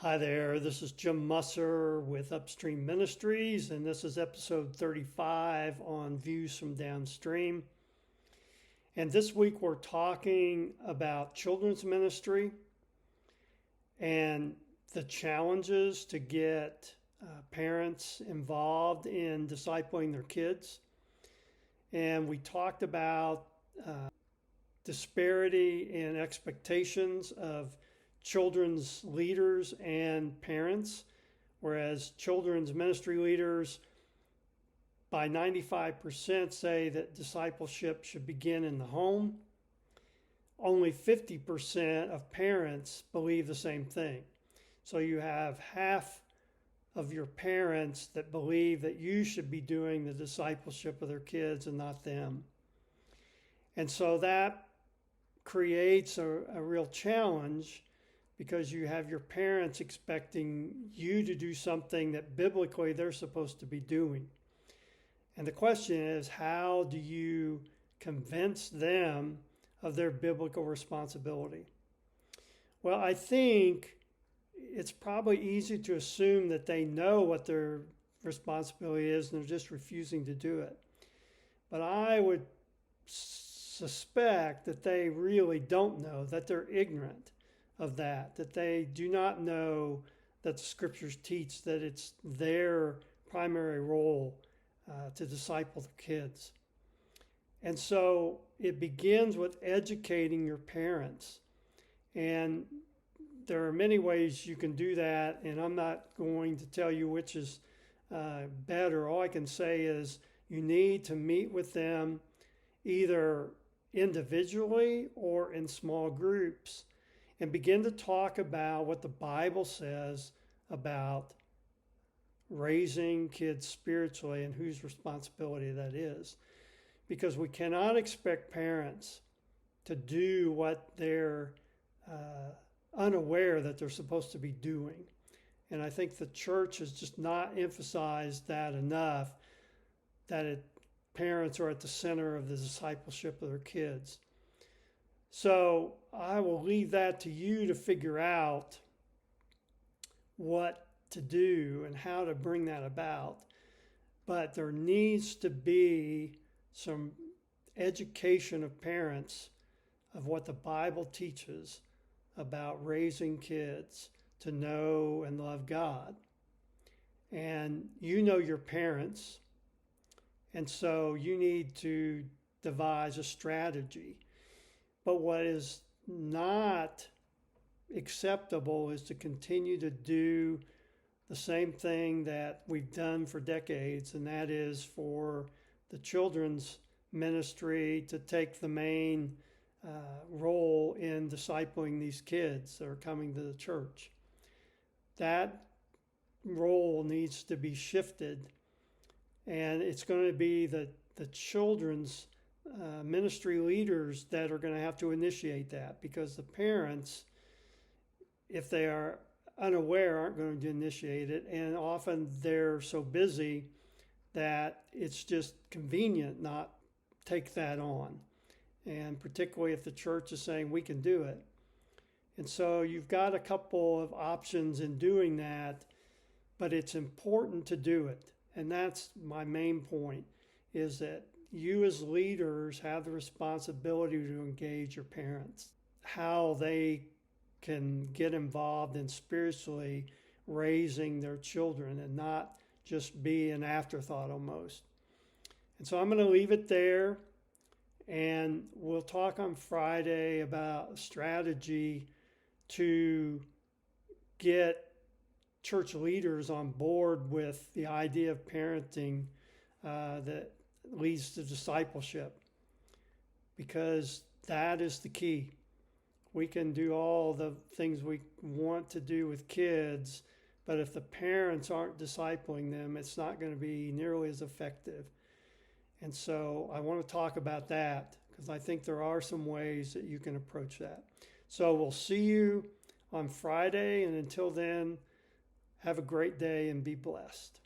Hi there, this is Jim Musser with Upstream Ministries, and this is episode 35 on Views from Downstream. And this week we're talking about children's ministry and the challenges to get parents involved in discipling their kids. And we talked about disparity in expectations of children's leaders and parents, whereas children's ministry leaders by 95% say that discipleship should begin in the home. Only 50% of parents believe the same thing. So you have half of your parents that believe that you should be doing the discipleship of their kids and not them. And so that creates a real challenge, because you have your parents expecting you to do something that biblically they're supposed to be doing. And the question is, how do you convince them of their biblical responsibility? Well, I think it's probably easy to assume that they know what their responsibility is and they're just refusing to do it. But I would suspect that they really don't know, that they're ignorant of that they do not know that the scriptures teach that it's their primary role to disciple the kids. And so it begins with educating your parents. And there are many ways you can do that, and I'm not going to tell you which is better. All I can say is you need to meet with them either individually or in small groups and begin to talk about what the Bible says about raising kids spiritually and whose responsibility that is. Because we cannot expect parents to do what they're unaware that they're supposed to be doing. And I think the church has just not emphasized that enough, that parents are at the center of the discipleship of their kids. So I will leave that to you to figure out what to do and how to bring that about. But there needs to be some education of parents of what the Bible teaches about raising kids to know and love God. And you know your parents, and so you need to devise a strategy. But what is not acceptable is to continue to do the same thing that we've done for decades, and that is for the children's ministry to take the main role in discipling these kids that are coming to the church. That role needs to be shifted, and it's going to be the children's ministry leaders that are going to have to initiate that, because the parents, if they are unaware, aren't going to initiate it, and often they're so busy that it's just convenient not take that on, and particularly if the church is saying we can do it. And so you've got a couple of options in doing that, but it's important to do it. And that's my main point, is that you as leaders have the responsibility to engage your parents, how they can get involved in spiritually raising their children and not just be an afterthought almost. And so I'm going to leave it there, and we'll talk on Friday about a strategy to get church leaders on board with the idea of parenting that leads to discipleship, because that is the key. We can do all the things we want to do with kids, but if the parents aren't discipling them, it's not going to be nearly as effective. And so I want to talk about that, because I think there are some ways that you can approach that. So we'll see you on Friday, and until then, have a great day and be blessed.